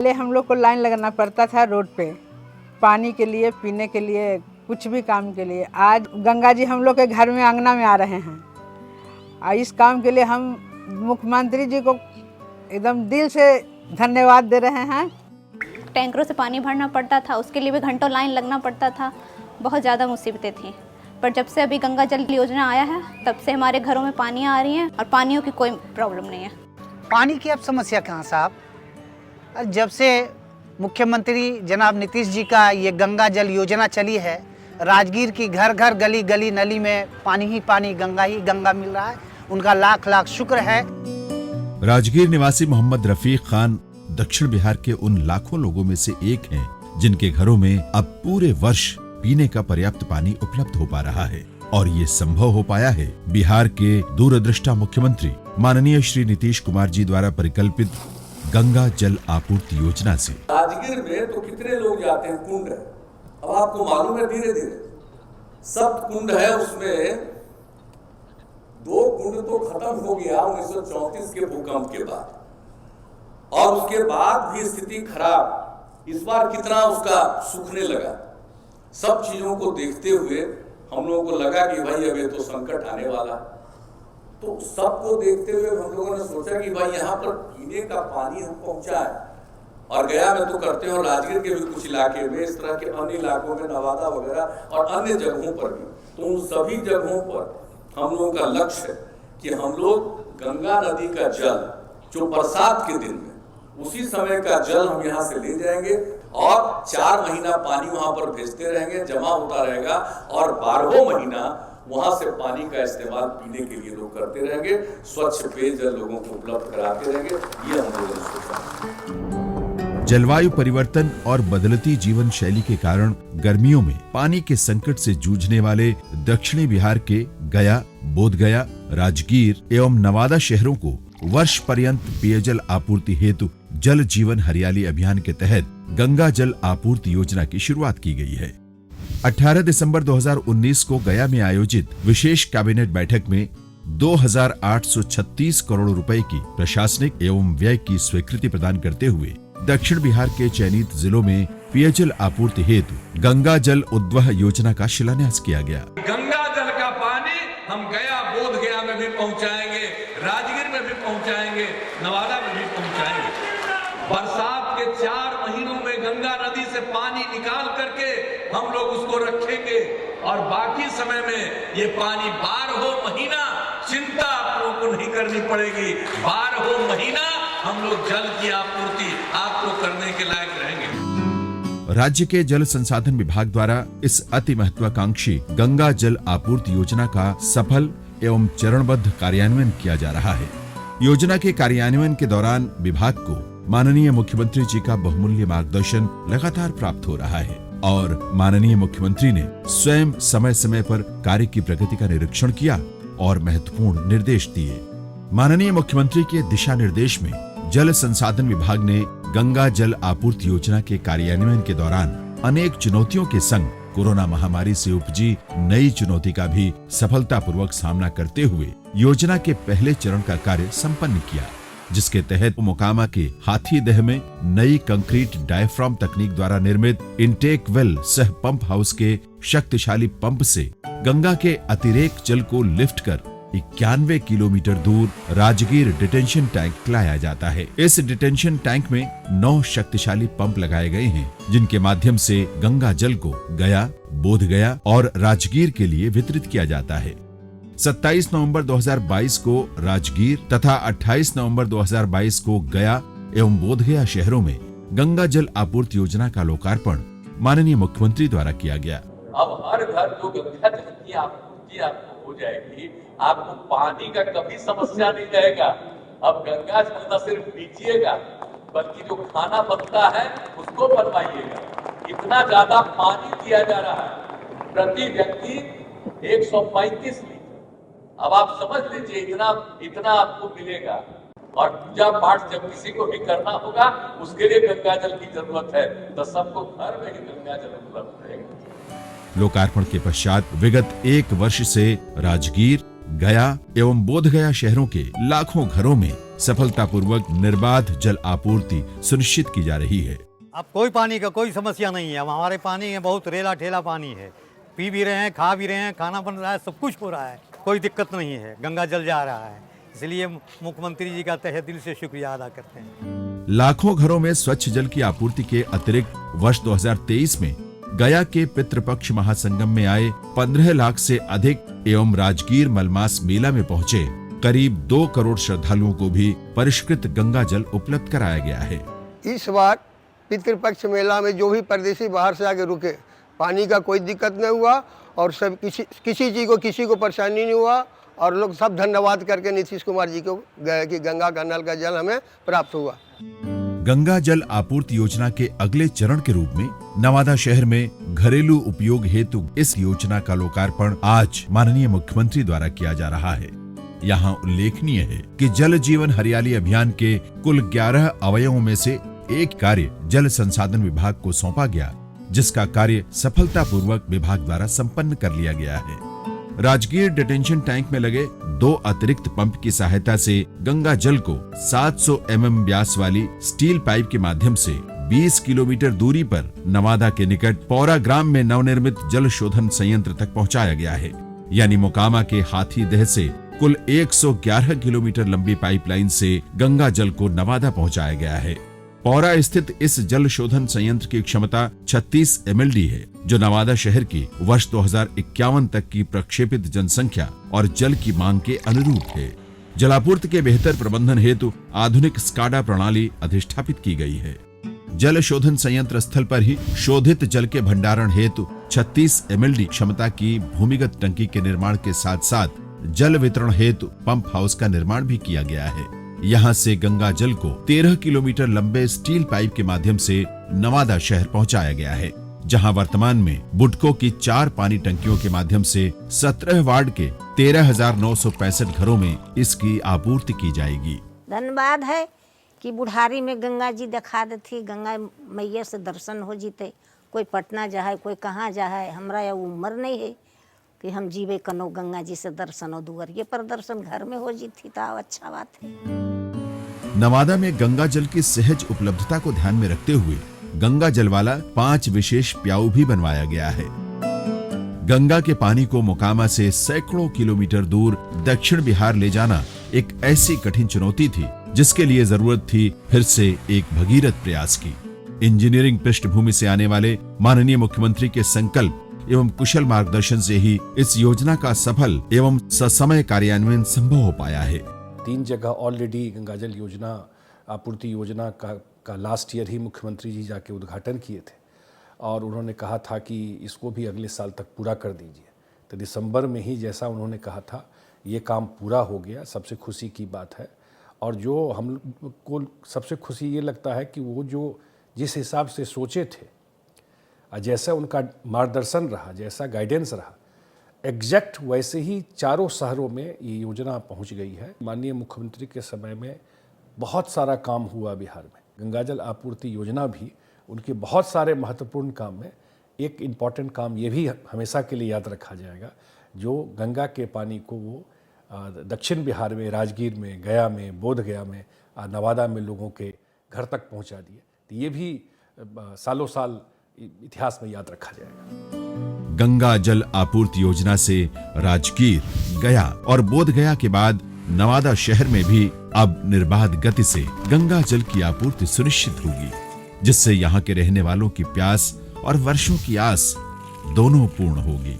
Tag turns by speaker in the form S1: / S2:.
S1: पहले हम लोग को लाइन लगाना पड़ता था रोड पे, पानी के लिए, पीने के लिए, कुछ भी काम के लिए। आज गंगा जी हम लोग के घर में, आंगना में आ रहे हैं और इस काम के लिए हम मुख्यमंत्री जी को एकदम दिल से धन्यवाद दे रहे हैं।
S2: टैंकरों से पानी भरना पड़ता था, उसके लिए भी घंटों लाइन लगना पड़ता था, बहुत ज़्यादा मुसीबतें थी। पर जब से अभी गंगा जल योजना आया है तब से हमारे घरों में पानी आ रही है और पानियों की कोई प्रॉब्लम नहीं है।
S3: पानी की अब समस्या कहाँ साहब? जब से मुख्यमंत्री जनाब नीतीश जी का ये गंगा जल योजना चली है, राजगीर की घर घर गली गली नली में पानी ही पानी, गंगा ही गंगा मिल रहा है। उनका लाख लाख शुक्र है।
S4: राजगीर निवासी मोहम्मद रफीक खान दक्षिण बिहार के उन लाखों लोगों में से एक हैं जिनके घरों में अब पूरे वर्ष पीने का पर्याप्त पानी उपलब्ध हो पा रहा है। और ये संभव हो पाया है बिहार के दूरदृष्टा मुख्यमंत्री माननीय श्री नीतीश कुमार जी द्वारा परिकल्पित गंगा जल आपूर्ति योजना से।
S5: राजगीर में तो कितने लोग जाते हैं, कुंड है। अब आपको मालूम है, धीरे धीरे सब कुंड है, उसमें 2 कुंड तो खत्म हो गया 1934 के भूकंप के बाद, और उसके बाद भी स्थिति खराब। इस बार कितना उसका सूखने लगा। सब चीजों को देखते हुए हम लोगों को लगा कि भाई अब ये तो संकट आने वाला। तो सबको देखते हुए हम लोगों ने सोचा कि भाई यहाँ पर पीने का पानी हम पहुंचाएं। और गया में तो करते हैं, और राजगीर के भी कुछ इलाके में, इस तरह के अन्य इलाकों में, नवादा वगैरह और अन्य जगहों पर भी, तो उन सभी जगहों पर हम लोगों का लक्ष्य है कि हम लोग गंगा नदी का जल जो बरसात के दिन में, उसी समय का जल हम यहाँ से ले जाएंगे और 4 महीना पानी वहां पर भेजते रहेंगे, जमा होता रहेगा, और 12 महीना वहां से पानी का इस्तेमाल पीने के लिए लोग करते रहेंगे, स्वच्छ पेयजल लोगों को उपलब्ध कराते रहेंगे। ये हम लोगों ने सोचा।
S4: जलवायु परिवर्तन और बदलती जीवन शैली के कारण गर्मियों में पानी के संकट से जूझने वाले दक्षिणी बिहार के गया, बोधगया, राजगीर एवं नवादा शहरों को वर्ष पर्यंत पेयजल आपूर्ति हेतु जल जीवन हरियाली अभियान के तहत गंगा जल आपूर्ति योजना की शुरुआत की गई है। 18 दिसंबर 2019 को गया में आयोजित विशेष कैबिनेट बैठक में 2836 करोड़ रुपए की प्रशासनिक एवं व्यय की स्वीकृति प्रदान करते हुए दक्षिण बिहार के चयनित जिलों में पेयजल आपूर्ति हेतु गंगा जल उद्वह योजना का शिलान्यास किया गया।
S5: गंगा जल का पानी हम गया, बोध गया में भी पहुंचाएंगे, राजगीर में भी पहुंचाएंगे, नवादा में भी पहुंचाएंगे। बरसात के 4 महीनों में गंगा नदी से पानी निकाल करके हम लोग उसको रखेंगे, और बाकी समय में ये पानी 12 महीना, चिंता आप लोगों को नहीं करनी पड़ेगी, 12 महीना हम लोग जल की आपूर्ति आपको करने के लायक रहेंगे।
S4: राज्य के जल संसाधन विभाग द्वारा इस अति महत्वाकांक्षी गंगा जल आपूर्ति योजना का सफल एवं चरणबद्ध कार्यान्वयन किया जा रहा है। योजना के कार्यान्वयन के दौरान विभाग को माननीय मुख्यमंत्री जी का बहुमूल्य मार्गदर्शन लगातार प्राप्त हो रहा है और माननीय मुख्यमंत्री ने स्वयं समय समय पर कार्य की प्रगति का निरीक्षण किया और महत्वपूर्ण निर्देश दिए। माननीय मुख्यमंत्री के दिशा निर्देश में जल संसाधन विभाग ने गंगा जल आपूर्ति योजना के कार्यान्वयन के दौरान अनेक चुनौतियों के संग कोरोना महामारी से उपजी नई चुनौती का भी सफलतापूर्वक सामना करते हुए योजना के पहले चरण का कार्य संपन्न किया, जिसके तहत मोकामा के हाथीदह में नई कंक्रीट डायफ्राम तकनीक द्वारा निर्मित इंटेक वेल सह पंप हाउस के शक्तिशाली पंप से गंगा के अतिरेक जल को लिफ्ट कर 91 किलोमीटर दूर राजगीर डिटेंशन टैंक लाया जाता है। इस डिटेंशन टैंक में 9 शक्तिशाली पंप लगाए गए हैं, जिनके माध्यम से गंगा जल को गया, बोधगया और राजगीर के लिए वितरित किया जाता है। 27 नवंबर 2022 को राजगीर तथा 28 नवंबर 2022 को गया एवं बोधगया शहरों में गंगा जल आपूर्ति योजना का लोकार्पण माननीय मुख्यमंत्री द्वारा किया गया।
S5: अब हर घर जो गंगा जल की आपूर्ति आपको हो जाएगी, आपको पानी का कभी समस्या नहीं रहेगा। अब गंगा जल न सिर्फ पीजिएगा, बल्कि जो खाना बनता है उसको बनवाइएगा। इतना ज्यादा पानी दिया जा रहा है, प्रति व्यक्ति 135 लीटर। अब आप समझ लीजिए इतना आपको मिलेगा। और पूजा पाठ जब किसी को भी करना होगा, उसके लिए गंगा जल की जरूरत है, तो सबको घर में ही गंगा जल उपलब्ध रहेगा।
S4: लोकार्पण के पश्चात विगत 1 वर्ष से राजगीर, गया एवं बोधगया शहरों के लाखों घरों में सफलतापूर्वक निर्बाध जल आपूर्ति सुनिश्चित की जा रही है।
S6: अब कोई पानी का कोई समस्या नहीं है। अब हमारे पानी है बहुत रेला ठेला पानी है, पी भी रहे हैं, खा भी रहे हैं, खाना बन रहा है, सब कुछ हो रहा है, कोई दिक्कत नहीं है। गंगा जल जा रहा है, इसलिए मुख्यमंत्री जी का तहे दिल से शुक्रिया अदा करते हैं।
S4: लाखों घरों में स्वच्छ जल की आपूर्ति के अतिरिक्त वर्ष 2023 में गया के पितृपक्ष महासंगम में आए 15 लाख से अधिक एवं राजगीर मलमास मेला में पहुंचे करीब 2 करोड़ श्रद्धालुओं को भी परिष्कृत गंगा जल उपलब्ध कराया गया है।
S7: इस बार पितृपक्ष मेला में जो भी परदेशी बाहर से आके रुके, पानी का कोई दिक्कत नहीं हुआ और सब किसी चीज को किसी को परेशानी नहीं हुआ और लोग सब धन्यवाद करके नीतीश कुमार जी को गए कि गंगा का नल का जल हमें प्राप्त हुआ।
S4: गंगा जल आपूर्ति योजना के अगले चरण के रूप में नवादा शहर में घरेलू उपयोग हेतु इस योजना का लोकार्पण आज माननीय मुख्यमंत्री द्वारा किया जा रहा है। यहाँ उल्लेखनीय है कि जल जीवन हरियाली अभियान के कुल 11 अवयवों में से एक कार्य जल संसाधन विभाग को सौंपा गया, जिसका कार्य सफलतापूर्वक विभाग द्वारा संपन्न कर लिया गया है। राजगीर डिटेंशन टैंक में लगे 2 अतिरिक्त पंप की सहायता से गंगा जल को 700 mm व्यास वाली स्टील पाइप के माध्यम से 20 किलोमीटर दूरी पर नवादा के निकट पौरा ग्राम में नवनिर्मित जल शोधन संयंत्र तक पहुंचाया गया है। यानी मोकामा के हाथीदह से कुल 111 किलोमीटर लंबी पाइपलाइन से गंगा जल को नवादा पहुंचाया गया है। पौरा स्थित इस जल शोधन संयंत्र की क्षमता 36 MLD है, जो नवादा शहर की वर्ष 2051 तक की प्रक्षेपित जनसंख्या और जल की मांग के अनुरूप है। जलापूर्ति के बेहतर प्रबंधन हेतु आधुनिक स्काडा प्रणाली अधिष्ठापित की गई है। जल शोधन संयंत्र स्थल पर ही शोधित जल के भंडारण हेतु 36 MLD क्षमता की भूमिगत टंकी के निर्माण के साथ साथ जल वितरण हेतु पंप हाउस का निर्माण भी किया गया है। यहाँ से गंगा जल को 13 किलोमीटर लंबे स्टील पाइप के माध्यम से नवादा शहर पहुंचाया गया है, जहां वर्तमान में बुडको की 4 पानी टंकियों के माध्यम से 17 वार्ड के 13,965 घरों में इसकी आपूर्ति की जाएगी।
S8: धन्यवाद है कि बुढ़ारी में गंगा जी दिखा देती, गंगा मैया से दर्शन हो जीते। कोई पटना जाए, कोई कहाँ जाए, हमरा यह उम्र नहीं है कि हम जीवे कनो गंगा जी से दर्शन हो दूर, ये पर दर्शन घर में हो जीती तो अच्छा बात है।
S4: नवादा में गंगा जल की सहज उपलब्धता को ध्यान में रखते हुए गंगा जल वाला 5 विशेष प्याऊ भी बनवाया गया है। गंगा के पानी को मोकामा से सैकड़ों किलोमीटर दूर दक्षिण बिहार ले जाना एक ऐसी कठिन चुनौती थी, जिसके लिए जरूरत थी फिर से एक भगीरथ प्रयास की। इंजीनियरिंग पृष्ठभूमि से आने वाले माननीय मुख्यमंत्री के संकल्प एवं कुशल मार्गदर्शन से ही इस योजना का सफल एवं ससमय कार्यान्वयन संभव हो पाया है।
S9: 3 जगह ऑलरेडी गंगा जल योजना आपूर्ति योजना का लास्ट ईयर ही मुख्यमंत्री जी जाके उद्घाटन किए थे और उन्होंने कहा था कि इसको भी अगले साल तक पूरा कर दीजिए। तो दिसंबर में ही जैसा उन्होंने कहा था ये काम पूरा हो गया, सबसे खुशी की बात है। और जो हम को सबसे खुशी ये लगता है कि वो जो जिस हिसाब से सोचे थे, जैसा उनका मार्गदर्शन रहा, जैसा गाइडेंस रहा, एग्जैक्ट वैसे ही चारों शहरों में ये योजना पहुंच गई है। माननीय मुख्यमंत्री के समय में बहुत सारा काम हुआ बिहार में। गंगा जल आपूर्ति योजना भी उनके बहुत सारे महत्वपूर्ण काम में एक इम्पॉर्टेंट काम ये भी हमेशा के लिए याद रखा जाएगा, जो गंगा के पानी को वो दक्षिण बिहार में, राजगीर में, गया में, बोध गया में, नवादा में लोगों के घर तक पहुंचा दिए। तो ये भी सालों साल इतिहास में याद रखा जाएगा।
S4: गंगा जल आपूर्ति योजना से राजगीर, गया और बोध गया के बाद नवादा शहर में भी अब निर्बाध गति से गंगा जल की आपूर्ति सुनिश्चित होगी, जिससे यहाँ के रहने वालों की प्यास और वर्षों की आस दोनों पूर्ण होगी।